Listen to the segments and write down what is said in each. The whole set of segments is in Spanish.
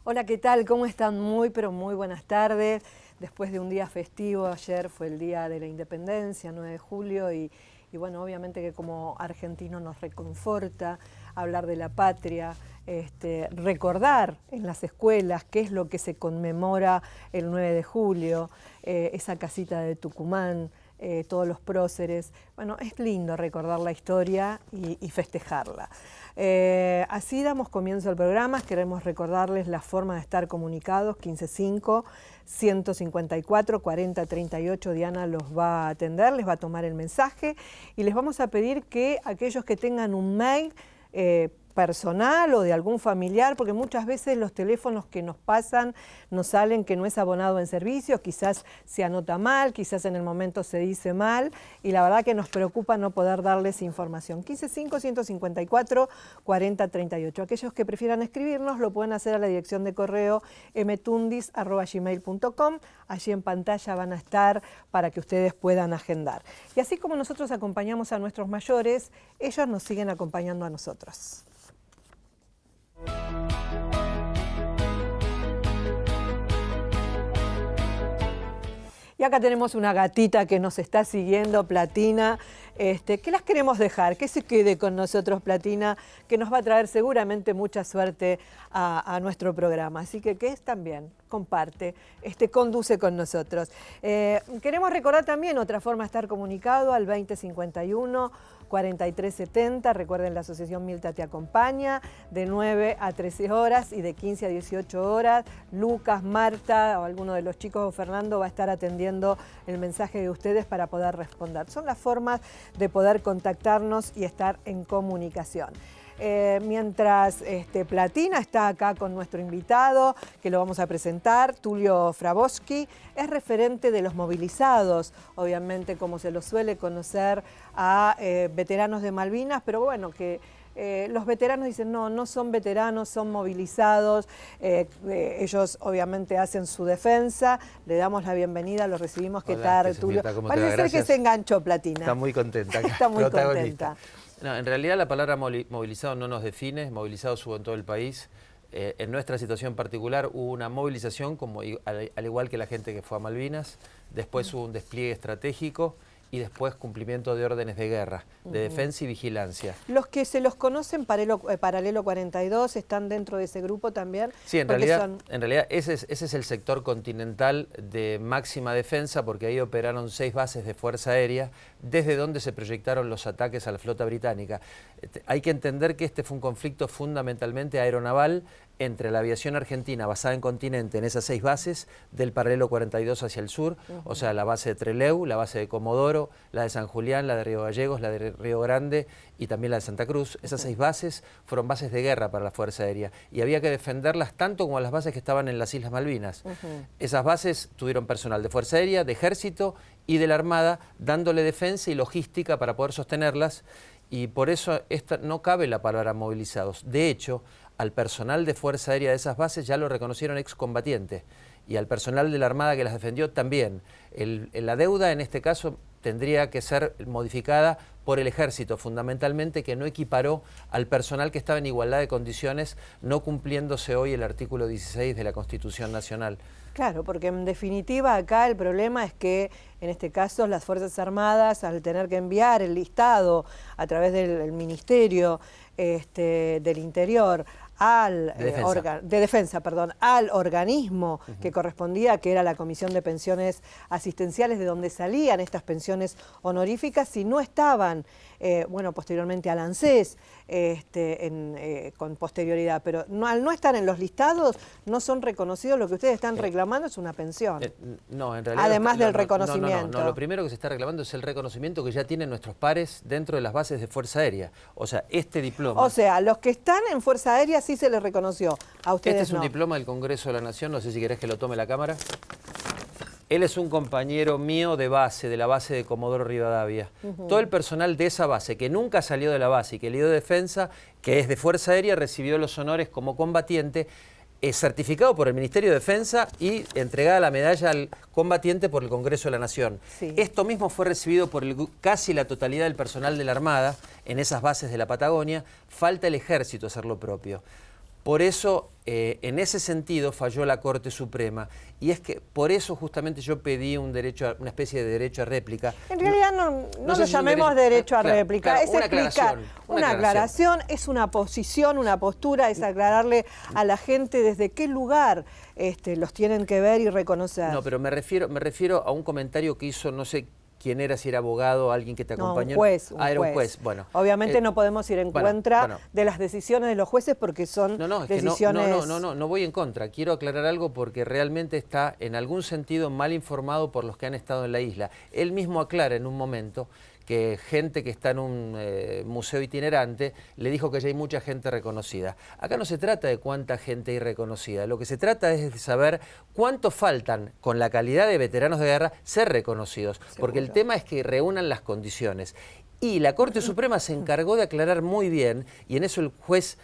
Hola, ¿qué tal? ¿Cómo están? Muy, pero muy buenas tardes. Después de un día festivo, ayer fue el Día de la Independencia, 9 de julio, y bueno, obviamente que como argentino nos reconforta hablar de la patria, recordar en las escuelas qué es lo que se conmemora el 9 de julio, esa casita de Tucumán, todos los próceres. Bueno, es lindo recordar la historia y festejarla. Así damos comienzo al programa. Queremos recordarles la forma de estar comunicados: 155-154-4038. Diana los va a atender, les va a tomar el mensaje y les vamos a pedir que aquellos que tengan un mail personal o de algún familiar, porque muchas veces los teléfonos que nos pasan nos salen que no es abonado en servicio, quizás se anota mal, quizás en el momento se dice mal, y la verdad que nos preocupa no poder darles información. 155-154-4038. Aquellos que prefieran escribirnos lo pueden hacer a la dirección de correo mtundis@gmail.com. Allí en pantalla van a estar para que ustedes puedan agendar. Y así como nosotros acompañamos a nuestros mayores, ellos nos siguen acompañando a nosotros. Y acá tenemos una gatita que nos está siguiendo, Platina. ¿Qué las queremos dejar? Que se quede con nosotros, Platina, que nos va a traer seguramente mucha suerte a nuestro programa. Así que es también, comparte, conduce con nosotros. Queremos recordar también otra forma de estar comunicado al 2051-4370. Recuerden, la Asociación Milta te acompaña de 9 a 13 horas y de 15 a 18 horas. Lucas, Marta o alguno de los chicos o Fernando va a estar atendiendo el mensaje de ustedes para poder responder. Son las formas de poder contactarnos y estar en comunicación. Mientras Platina está acá con nuestro invitado, que lo vamos a presentar, Tulio Frabowski, es referente de los movilizados, obviamente como se lo suele conocer a veteranos de Malvinas, pero bueno, que los veteranos dicen no son veteranos, son movilizados. Ellos obviamente hacen su defensa. Le damos la bienvenida, lo recibimos. ¿Qué tal, Tulio? Parece ser que se enganchó, Platina. Está muy contenta. Está muy contenta. No, en realidad la palabra movilizado no nos define. Movilizado hubo en todo el país. En nuestra situación particular hubo una movilización, al igual que la gente que fue a Malvinas. Después hubo un despliegue estratégico y después cumplimiento de órdenes de guerra, de defensa y vigilancia. Los que se los conocen, Paralelo 42, ¿están dentro de ese grupo también? Sí, en realidad ese es el sector continental de máxima defensa, porque ahí operaron 6 bases de Fuerza Aérea, desde donde se proyectaron los ataques a la flota británica. Hay que entender que este fue un conflicto fundamentalmente aeronaval entre la aviación argentina basada en continente, en esas 6 bases, del Paralelo 42 hacia el sur, o sea, la base de Trelew, la base de Comodoro, la de San Julián, la de Río Gallegos, la de Río Grande y también la de Santa Cruz. Esas 6 bases fueron bases de guerra para la Fuerza Aérea y había que defenderlas tanto como las bases que estaban en las Islas Malvinas. Esas bases tuvieron personal de Fuerza Aérea, de Ejército y de la Armada, dándole defensa y logística para poder sostenerlas, y por eso no cabe la palabra movilizados. De hecho, al personal de Fuerza Aérea de esas bases ya lo reconocieron excombatiente, y al personal de la Armada que las defendió también. La deuda en este caso tendría que ser modificada por el Ejército, fundamentalmente, que no equiparó al personal que estaba en igualdad de condiciones, no cumpliéndose hoy el artículo 16 de la Constitución Nacional. Claro, porque en definitiva acá el problema es que en este caso las Fuerzas Armadas, al tener que enviar el listado a través del Ministerio del Interior al organismo que correspondía, que era la Comisión de Pensiones Asistenciales, de donde salían estas pensiones honoríficas, si no estaban, posteriormente al ANSES, con posterioridad, pero al no estar en los listados, no son reconocidos. Lo que ustedes están reclamando es una pensión. No, en realidad, además del reconocimiento. No, lo primero que se está reclamando es el reconocimiento que ya tienen nuestros pares dentro de las bases de Fuerza Aérea. O sea, este diploma... O sea, los que están en Fuerza Aérea sí se les reconoció, a ustedes Este es un diploma del Congreso de la Nación, no sé si querés que lo tome la cámara. Él es un compañero mío de la base de Comodoro Rivadavia. Todo el personal de esa base, que nunca salió de la base y que le dio defensa, que es de Fuerza Aérea, recibió los honores como combatiente, certificado por el Ministerio de Defensa y entregada la medalla al combatiente por el Congreso de la Nación. Sí. Esto mismo fue recibido por casi la totalidad del personal de la Armada en esas bases de la Patagonia. Falta el Ejército hacer lo propio. Por eso, en ese sentido, falló la Corte Suprema. Y es que por eso justamente yo pedí una especie de derecho a réplica. En realidad no lo llamemos derecho a réplica, claro, es explicar una aclaración, es una posición, una postura, es aclararle a la gente desde qué lugar los tienen que ver y reconocer. No, pero me refiero a un comentario que hizo, no sé quién era, si era abogado, alguien que te acompañó. Un juez. Era un juez, bueno. Obviamente no podemos ir en contra de las decisiones de los jueces porque son decisiones... No voy en contra. Quiero aclarar algo porque realmente está en algún sentido mal informado por los que han estado en la isla. Él mismo aclara en un momento que gente que está en un museo itinerante le dijo que ya hay mucha gente reconocida. Acá no se trata de cuánta gente hay reconocida, lo que se trata es de saber cuántos faltan con la calidad de veteranos de guerra ser reconocidos, porque el tema es que reúnan las condiciones. Y la Corte Suprema se encargó de aclarar muy bien, y en eso el juez,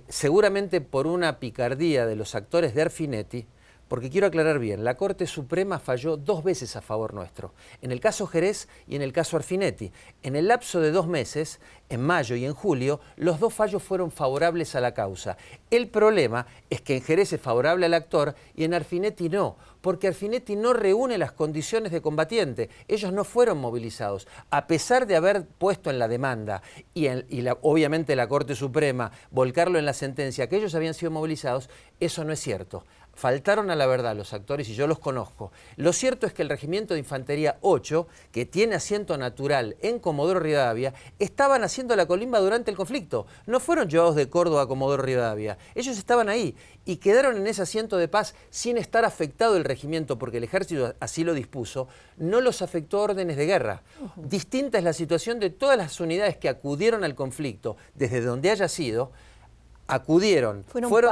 seguramente por una picardía de los actores de Arfinetti, porque quiero aclarar bien, la Corte Suprema falló 2 veces a favor nuestro, en el caso Jerez y en el caso Arfinetti. En el lapso de 2 meses, en mayo y en julio, los 2 fallos fueron favorables a la causa. El problema es que en Jerez es favorable al actor y en Arfinetti no, porque Arfinetti no reúne las condiciones de combatiente. Ellos no fueron movilizados, a pesar de haber puesto en la demanda y obviamente la Corte Suprema volcarlo en la sentencia que ellos habían sido movilizados. Eso no es cierto. Faltaron a la verdad los actores y yo los conozco. Lo cierto es que el Regimiento de Infantería 8, que tiene asiento natural en Comodoro Rivadavia, estaban haciendo la colimba durante el conflicto. No fueron llevados de Córdoba a Comodoro Rivadavia. Ellos estaban ahí y quedaron en ese asiento de paz sin estar afectado el regimiento, porque el ejército así lo dispuso. No los afectó órdenes de guerra. Distinta es la situación de todas las unidades que acudieron al conflicto, desde donde haya sido, acudieron. Fueron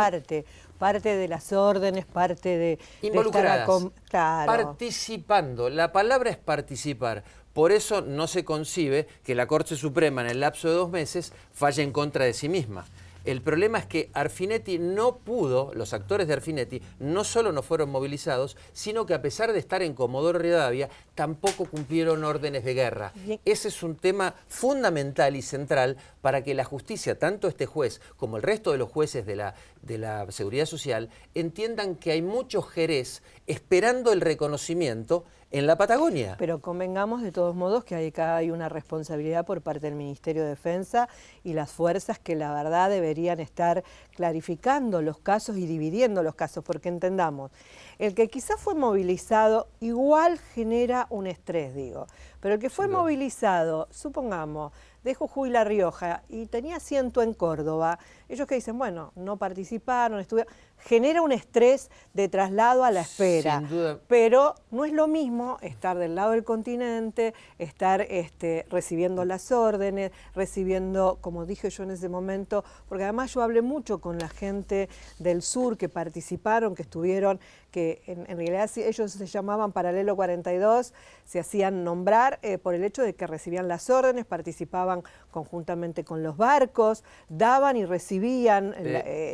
parte de las órdenes, parte de involucradas, claro. Participando. La palabra es participar. Por eso no se concibe que la Corte Suprema en el lapso de 2 meses falle en contra de sí misma. El problema es que Arfinetti no pudo, los actores de Arfinetti no solo no fueron movilizados, sino que a pesar de estar en Comodoro Rivadavia, tampoco cumplieron órdenes de guerra. Bien. Ese es un tema fundamental y central para que la justicia, tanto este juez como el resto de los jueces de la Seguridad Social, entiendan que hay muchos Jerez esperando el reconocimiento en la Patagonia. Pero convengamos de todos modos que acá hay una responsabilidad por parte del Ministerio de Defensa y las fuerzas que la verdad deberían estar clarificando los casos y dividiendo los casos, porque entendamos, el que quizás fue movilizado igual genera un estrés, digo, pero el que fue movilizado, supongamos, de Jujuy La Rioja y tenía asiento en Córdoba, ellos que dicen, bueno, no participaron, estudiaron, genera un estrés de traslado a la espera. Sin duda. Pero no es lo mismo estar del lado del continente, estar recibiendo las órdenes, recibiendo, como dije yo en ese momento, porque además yo hablé mucho con la gente del sur que participaron, que estuvieron, que en realidad ellos se llamaban Paralelo 42, se hacían nombrar por el hecho de que recibían las órdenes, participaban conjuntamente con los barcos, daban y recibían,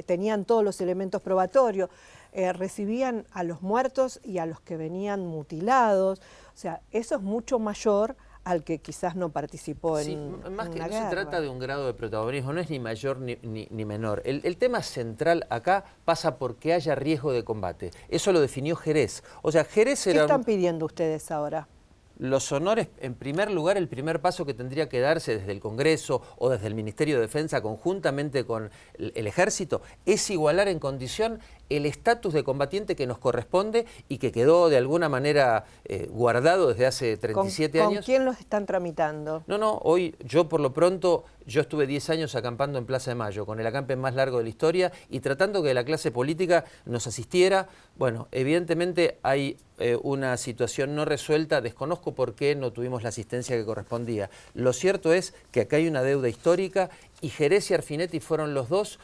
tenían todos los elementos probatorios, recibían a los muertos y a los que venían mutilados, o sea, eso es mucho mayor al que quizás no participó en más que una no guerra. Se trata de un grado de protagonismo, no es ni mayor ni menor. El tema central acá pasa porque haya riesgo de combate. Eso lo definió Jerez. O sea, Jerez era... ¿Qué están pidiendo ustedes ahora? Los honores, en primer lugar, el primer paso que tendría que darse desde el Congreso o desde el Ministerio de Defensa conjuntamente con el Ejército es igualar en condición el estatus de combatiente que nos corresponde y que quedó de alguna manera guardado desde hace 37 años. ¿Con quién los están tramitando? No, hoy yo por lo pronto, yo estuve 10 años acampando en Plaza de Mayo, con el acampe más largo de la historia y tratando que la clase política nos asistiera. Bueno, evidentemente hay una situación no resuelta, desconozco por qué no tuvimos la asistencia que correspondía. Lo cierto es que acá hay una deuda histórica y Jerez y Arfinetti fueron los dos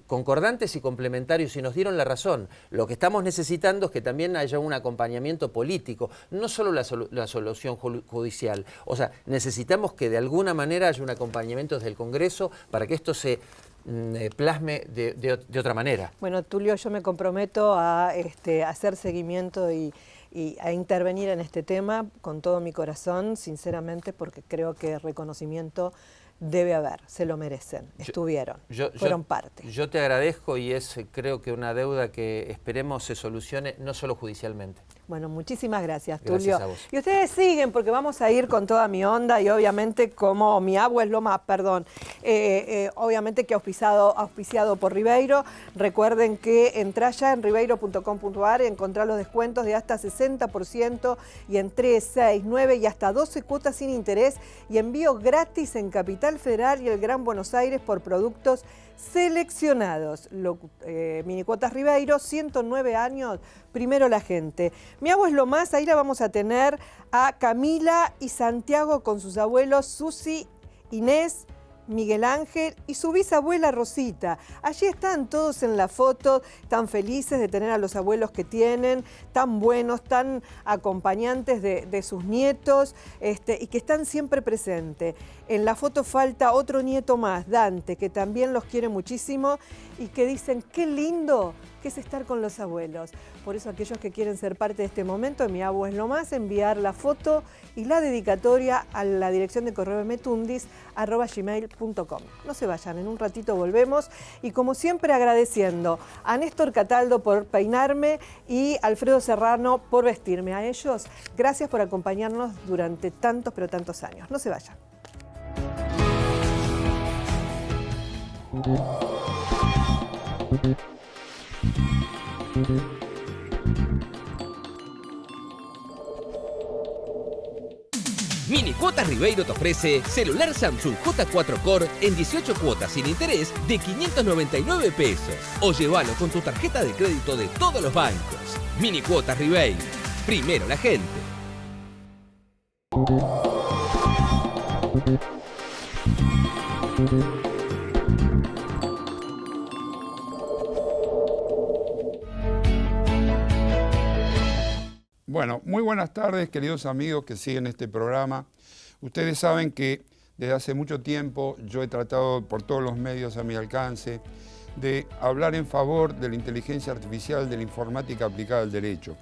concordantes y complementarios y nos dieron la razón. Lo que estamos necesitando es que también haya un acompañamiento político, no solo la solución judicial. O sea, necesitamos que de alguna manera haya un acompañamiento desde el Congreso para que esto se plasme de otra manera. Bueno, Tulio, yo me comprometo a hacer seguimiento y a intervenir en este tema con todo mi corazón, sinceramente, porque creo que el reconocimiento debe haber, se lo merecen, estuvieron, fueron parte. Yo te agradezco y es creo que una deuda que esperemos se solucione no solo judicialmente. Bueno, muchísimas gracias, Tulio. Gracias a vos. Y ustedes siguen porque vamos a ir con toda mi onda y obviamente como mi agua es lo más, perdón, obviamente que auspiciado por Ribeiro. Recuerden que entrá ya en ribeiro.com.ar y encontrá los descuentos de hasta 60% y en 3, 6, 9 y hasta 12 cuotas sin interés y envío gratis en Capital Federal y el Gran Buenos Aires por productos seleccionados. Minicuotas Ribeiro, 109 años, primero la gente. Mi agua es lo más, ahí la vamos a tener a Camila y Santiago con sus abuelos Susi, Inés, Miguel Ángel y su bisabuela Rosita. Allí están todos en la foto, tan felices de tener a los abuelos que tienen, tan buenos, tan acompañantes de sus nietos y que están siempre presentes. En la foto falta otro nieto más, Dante, que también los quiere muchísimo y que dicen qué lindo que es estar con los abuelos. Por eso aquellos que quieren ser parte de este momento, Mi Agua es lo más, enviar la foto y la dedicatoria a la dirección de correo metundis@gmail.com. No se vayan, en un ratito volvemos y como siempre agradeciendo a Néstor Cataldo por peinarme y Alfredo Serrano por vestirme. A ellos, gracias por acompañarnos durante tantos pero tantos años. No se vayan. Minicuotas Ribeiro te ofrece celular Samsung J4 Core en 18 cuotas sin interés de 599 pesos. O llévalo con tu tarjeta de crédito de todos los bancos. Minicuotas Ribeiro. Primero la gente. Bueno, muy buenas tardes, queridos amigos que siguen este programa. Ustedes saben que desde hace mucho tiempo yo he tratado por todos los medios a mi alcance de hablar en favor de la inteligencia artificial, de la informática aplicada al derecho.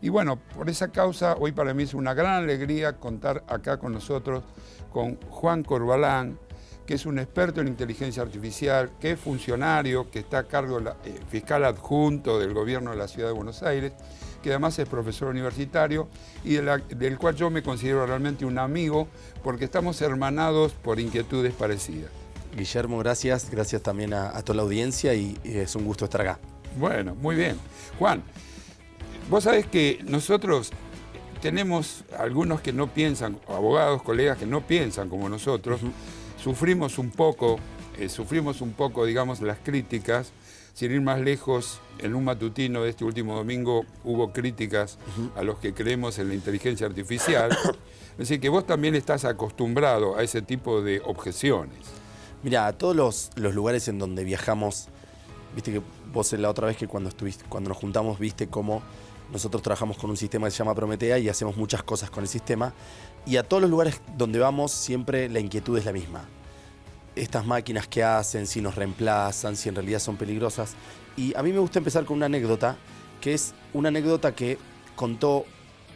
Y bueno, por esa causa, hoy para mí es una gran alegría contar acá con nosotros con Juan Corbalán, que es un experto en inteligencia artificial, que es funcionario, que está a cargo de fiscal adjunto del gobierno de la Ciudad de Buenos Aires, que además es profesor universitario y del cual yo me considero realmente un amigo porque estamos hermanados por inquietudes parecidas. Guillermo, gracias. Gracias también a toda la audiencia y es un gusto estar acá. Bueno, muy bien. Juan, vos sabés que nosotros tenemos algunos que no piensan, abogados, colegas que no piensan como nosotros, sufrimos un poco, digamos, las críticas. Sin ir más lejos, en un matutino de este último domingo hubo críticas a los que creemos en la inteligencia artificial. Es decir, que vos también estás acostumbrado a ese tipo de objeciones. Mira, a todos los lugares en donde viajamos, viste que vos la otra vez que cuando nos juntamos viste cómo nosotros trabajamos con un sistema que se llama Prometea y hacemos muchas cosas con el sistema. Y a todos los lugares donde vamos siempre la inquietud es la misma. Estas máquinas que hacen, si nos reemplazan, si en realidad son peligrosas. Y a mí me gusta empezar con una anécdota, que es una anécdota que contó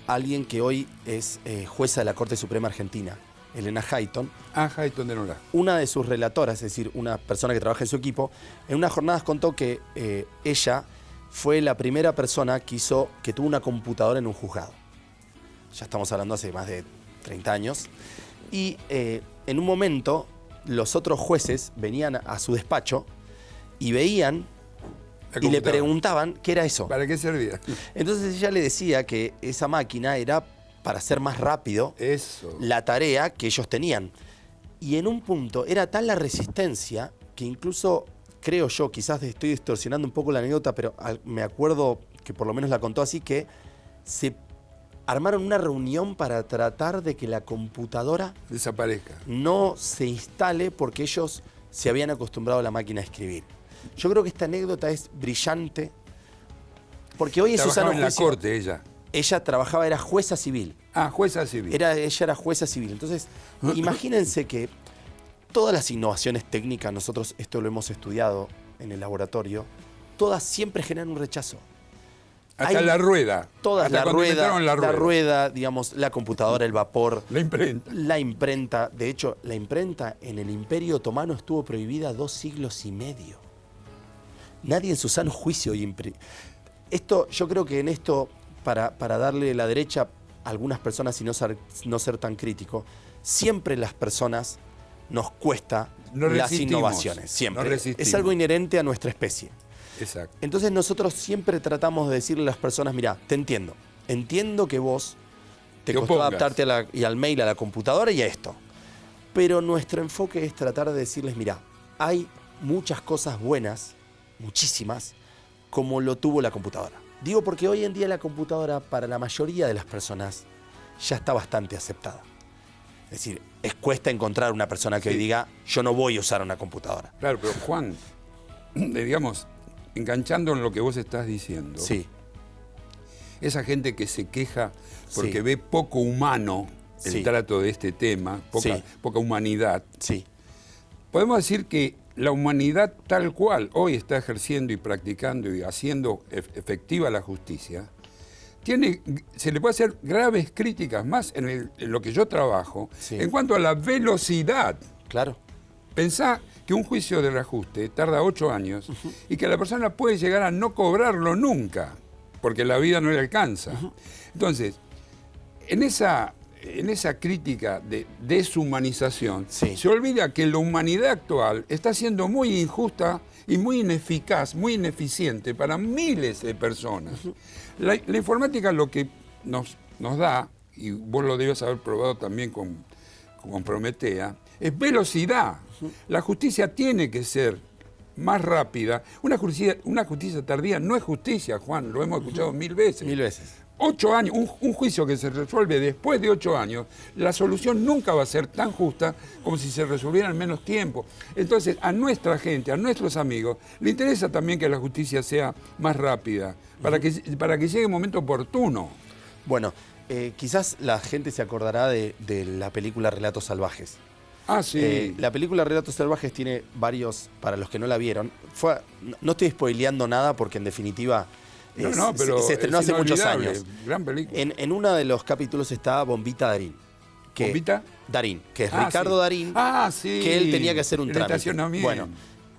alguien que hoy es jueza de la Corte Suprema Argentina, Elena Hayton. Ah, Hayton de Nora. Una de sus relatoras, es decir, una persona que trabaja en su equipo, en unas jornadas contó que ella fue la primera persona que tuvo una computadora en un juzgado. Ya estamos hablando hace más de 30 años. Y en un momento los otros jueces venían a su despacho y veían y le preguntaban qué era eso. ¿Para qué servía? Entonces ella le decía que esa máquina era para hacer más rápido la tarea que ellos tenían. Y en un punto era tal la resistencia que incluso, creo yo, quizás estoy distorsionando un poco la anécdota, pero me acuerdo que por lo menos la contó así, que se armaron una reunión para tratar de que la computadora desaparezca, no se instale porque ellos se habían acostumbrado a la máquina a escribir. Yo creo que esta anécdota es brillante porque hoy es Susana en la corte ella. Ella trabajaba, era jueza civil. Ah, jueza civil. Ella era jueza civil. Entonces, imagínense que todas las innovaciones técnicas, nosotros esto lo hemos estudiado en el laboratorio, todas siempre generan un rechazo. Hasta la rueda. Todas, hasta la rueda, digamos, la computadora, el vapor. La imprenta. La imprenta. De hecho, la imprenta en el Imperio Otomano estuvo prohibida 2 siglos y medio. Nadie en su sano juicio esto, yo creo que en esto, para darle la derecha a algunas personas y no ser tan crítico, siempre las personas nos cuesta las innovaciones. Siempre. Es algo inherente a nuestra especie. Exacto. Entonces nosotros siempre tratamos de decirle a las personas, mira, te entiendo. Entiendo que vos te costó adaptarte al mail, a la computadora y a esto. Pero nuestro enfoque es tratar de decirles, mira, hay muchas cosas buenas, muchísimas, como lo tuvo la computadora. Digo porque hoy en día la computadora para la mayoría de las personas ya está bastante aceptada. Es decir, cuesta encontrar una persona que hoy diga, yo no voy a usar una computadora. Claro, pero Juan, digamos, enganchando en lo que vos estás diciendo, sí. Esa gente que se queja porque ve poco humano el trato de este tema, poca humanidad, podemos decir que la humanidad tal cual hoy está ejerciendo y practicando y haciendo efectiva la justicia, se le puede hacer graves críticas más en lo que yo trabajo, en cuanto a la velocidad. Claro. Pensá que un juicio de reajuste tarda 8 años y que la persona puede llegar a no cobrarlo nunca, porque la vida no le alcanza. Entonces, en esa crítica de deshumanización, se olvida que la humanidad actual está siendo muy injusta y muy ineficaz, muy ineficiente para miles de personas. La informática lo que nos da, y vos lo debes haber probado también con Prometea, es velocidad. La justicia tiene que ser más rápida. Una justicia tardía no es justicia, Juan, lo hemos escuchado 1000 veces. 1000 veces. 8 años, un juicio que se resuelve después de 8 años, la solución nunca va a ser tan justa como si se resolviera en menos tiempo. Entonces, a nuestra gente, a nuestros amigos, le interesa también que la justicia sea más rápida, para que llegue el momento oportuno. Bueno, quizás la gente se acordará de la película Relatos Salvajes. Ah, sí. La película Relatos Salvajes tiene varios, para los que no la vieron, no estoy spoileando nada porque en definitiva... pero se estrenó hace muchos años. Gran película. En uno de los capítulos está Bombita Darín. ¿Bombita? Darín, que es Ricardo Darín, que él tenía que hacer un trámite. Bueno,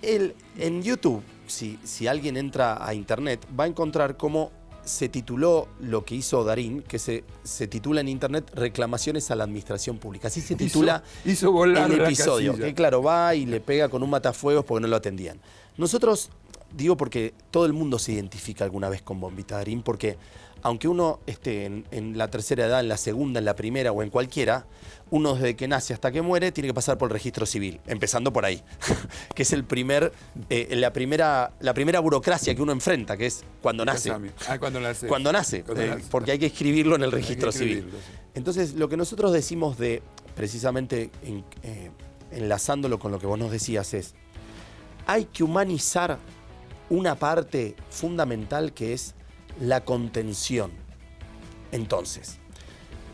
él en YouTube, si alguien entra a internet, va a encontrar cómo se tituló lo que hizo Darín, que se titula en internet Reclamaciones a la Administración Pública. Así se titula hizo volar el episodio. Que claro, va y le pega con un matafuegos porque no lo atendían. Nosotros... Digo porque todo el mundo se identifica alguna vez con Bombita Darín, porque aunque uno esté en la tercera edad, en la segunda, en la primera o en cualquiera, uno desde que nace hasta que muere tiene que pasar por el registro civil, empezando por ahí, que es la primera burocracia que uno enfrenta, que es cuando nace. Cuando nace, porque hay que escribirlo en el registro civil. Entonces, lo que nosotros decimos precisamente enlazándolo con lo que vos nos decías es, hay que humanizar una parte fundamental que es la contención. Entonces,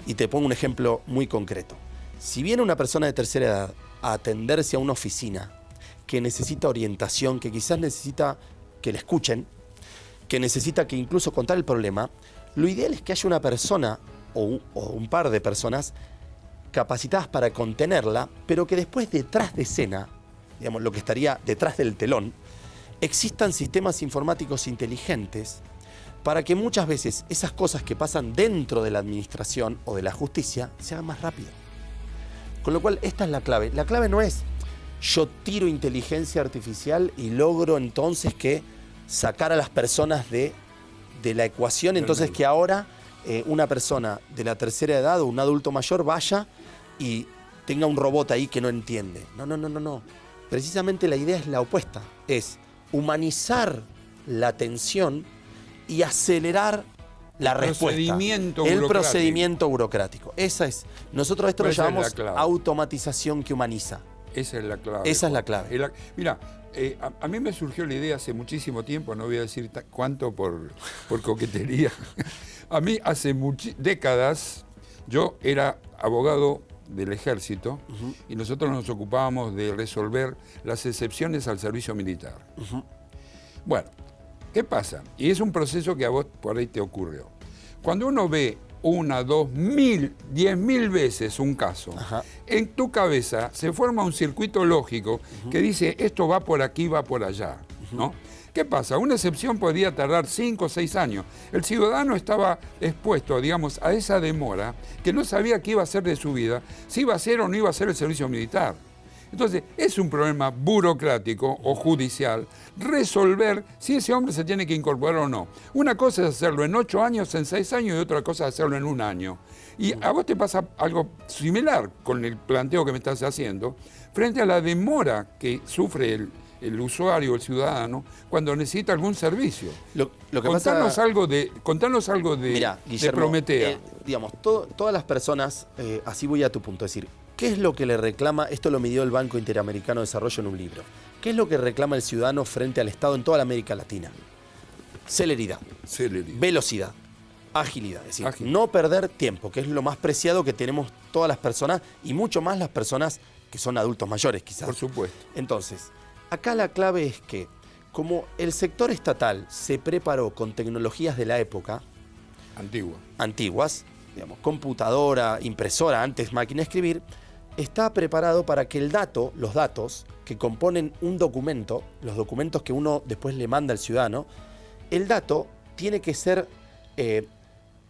y te pongo un ejemplo muy concreto. Si viene una persona de tercera edad a atenderse a una oficina que necesita orientación, que quizás necesita que le escuchen, que necesita que incluso contar el problema, lo ideal es que haya una persona o un par de personas capacitadas para contenerla, pero que después detrás de escena, digamos, lo que estaría detrás del telón, existan sistemas informáticos inteligentes para que muchas veces esas cosas que pasan dentro de la administración o de la justicia se hagan más rápido. Con lo cual, esta es la clave. La clave no es yo tiro inteligencia artificial y logro entonces que sacar a las personas de la ecuación, entonces que ahora una persona de la tercera edad o un adulto mayor vaya y tenga un robot ahí que no entiende. No. Precisamente la idea es la opuesta, es humanizar la atención y acelerar la respuesta. El procedimiento burocrático. Esa es. Nosotros esto lo llamamos automatización que humaniza. Esa es la clave. Esa es la clave. Mira, a mí me surgió la idea hace muchísimo tiempo, no voy a decir cuánto por coquetería. A mí hace décadas, yo era abogado del ejército y nosotros nos ocupábamos de resolver las excepciones al servicio militar. Bueno, ¿Qué pasa? Y es un proceso que a vos por ahí te ocurrió. Cuando uno ve 1, 2, 1000, 10.000 veces un caso, Ajá. en tu cabeza se forma un circuito lógico que dice esto va por aquí, va por allá, ¿no? ¿Qué pasa? Una excepción podría tardar 5 o 6 años. El ciudadano estaba expuesto, digamos, a esa demora que no sabía qué iba a hacer de su vida, si iba a hacer o no iba a hacer el servicio militar. Entonces, es un problema burocrático o judicial resolver si ese hombre se tiene que incorporar o no. Una cosa es hacerlo en 8 años, en 6 años, y otra cosa es hacerlo en 1 año. Y a vos te pasa algo similar con el planteo que me estás haciendo, frente a la demora que sufre el usuario, el ciudadano, cuando necesita algún servicio. Lo que contanos pasa... algo de, Mirá, Guillermo, de Prometea. Digamos, todas las personas, así voy a tu punto, es decir, ¿qué es lo que le reclama? Esto lo midió el Banco Interamericano de Desarrollo en un libro. ¿Qué es lo que reclama el ciudadano frente al Estado en toda la América Latina? Celeridad, velocidad, agilidad. Es decir, no perder tiempo, que es lo más preciado que tenemos todas las personas y mucho más las personas que son adultos mayores, quizás. Por supuesto. Entonces, acá la clave es que, como el sector estatal se preparó con tecnologías de la época, antiguas, digamos, computadora, impresora, antes máquina de escribir, está preparado para que los datos que componen un documento, los documentos que uno después le manda al ciudadano, el dato tiene que ser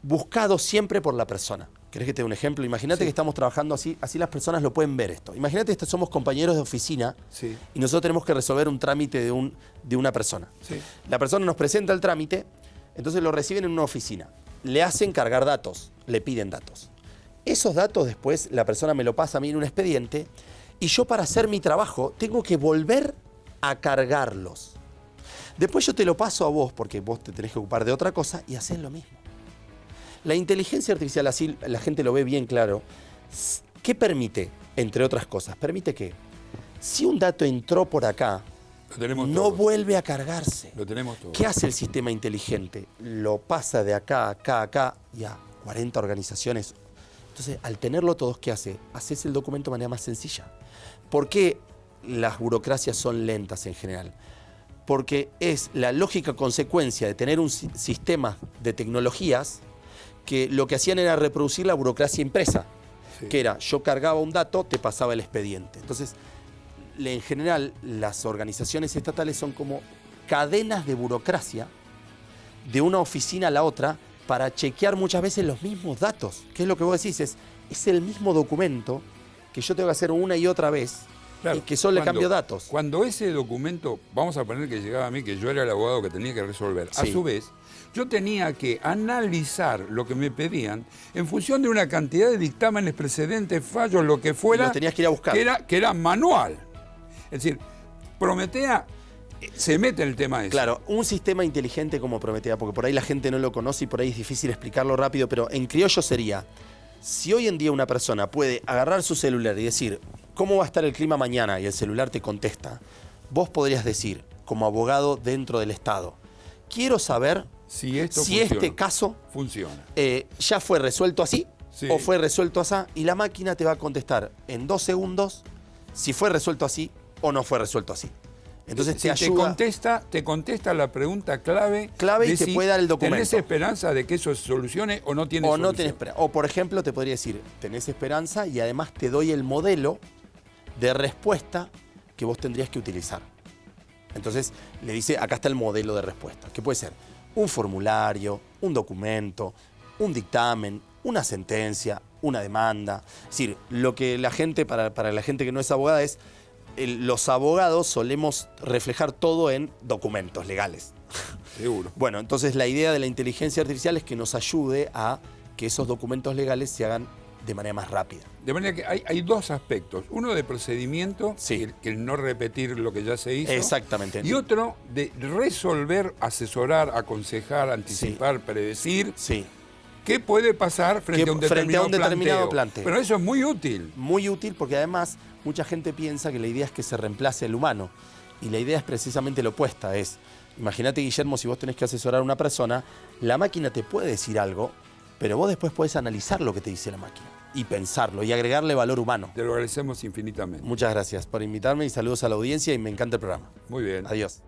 buscado siempre por la persona. ¿Querés que te dé un ejemplo? Imagínate que estamos trabajando así las personas lo pueden ver esto. Imagínate que somos compañeros de oficina y nosotros tenemos que resolver un trámite de una persona. La persona nos presenta el trámite, entonces lo reciben en una oficina. Le hacen cargar datos, le piden datos. Esos datos después la persona me lo pasa a mí en un expediente y yo para hacer mi trabajo tengo que volver a cargarlos. Después yo te lo paso a vos porque vos te tenés que ocupar de otra cosa y haces lo mismo. La inteligencia artificial, así la gente lo ve bien claro, ¿qué permite? Entre otras cosas, permite que si un dato entró por acá, no vuelve a cargarse. Lo tenemos todo. ¿Qué hace el sistema inteligente? Lo pasa de acá, acá, acá y a 40 organizaciones. Entonces, al tenerlo todos, ¿qué hace? Haces el documento de manera más sencilla. ¿Por qué las burocracias son lentas en general? Porque es la lógica consecuencia de tener un sistema de tecnologías que lo que hacían era reproducir la burocracia impresa, que era, yo cargaba un dato, te pasaba el expediente. Entonces, en general, las organizaciones estatales son como cadenas de burocracia de una oficina a la otra para chequear muchas veces los mismos datos. ¿Qué es lo que vos decís? Es el mismo documento que yo tengo que hacer una y otra vez, y que solo le cambio datos. Cuando ese documento, vamos a poner que llegaba a mí, que yo era el abogado que tenía que resolver, a su vez, yo tenía que analizar lo que me pedían en función de una cantidad de dictámenes, precedentes, fallos, lo que fuera. Lo tenías que ir a buscar. Que era manual. Es decir, Prometea se mete en el tema ese. Claro, un sistema inteligente como Prometea, porque por ahí la gente no lo conoce y por ahí es difícil explicarlo rápido, pero en criollo sería, si hoy en día una persona puede agarrar su celular y decir, ¿cómo va a estar el clima mañana? Y el celular te contesta, vos podrías decir, como abogado dentro del Estado, quiero saber si este caso funciona. Ya fue resuelto así o fue resuelto así, y la máquina te va a contestar en 2 segundos si fue resuelto así o no fue resuelto así. Entonces te ayuda. Te contesta la pregunta clave y te puede dar el documento. ¿Tenés esperanza de que eso se solucione o no tienes solución? No tenés esperanza. O por ejemplo te podría decir, tenés esperanza y además te doy el modelo de respuesta que vos tendrías que utilizar. Entonces le dice, acá está el modelo de respuesta, que puede ser un formulario, un documento, un dictamen, una sentencia, una demanda. Es decir, lo que la gente, para la gente que no es abogada, es los abogados solemos reflejar todo en documentos legales. Seguro. Bueno, entonces la idea de la inteligencia artificial es que nos ayude a que esos documentos legales se hagan de manera más rápida. De manera que hay 2 aspectos. Uno de procedimiento, que el no repetir lo que ya se hizo. Exactamente. Y otro de resolver, asesorar, aconsejar, anticipar, predecir. ¿Qué puede pasar frente a un determinado planteo? Pero eso es muy útil. Muy útil porque además mucha gente piensa que la idea es que se reemplace el humano. Y la idea es precisamente la opuesta. Imagínate, Guillermo, si vos tenés que asesorar a una persona, la máquina te puede decir algo, pero vos después podés analizar lo que te dice la máquina y pensarlo y agregarle valor humano. Te lo agradecemos infinitamente. Muchas gracias por invitarme y saludos a la audiencia y me encanta el programa. Muy bien. Adiós.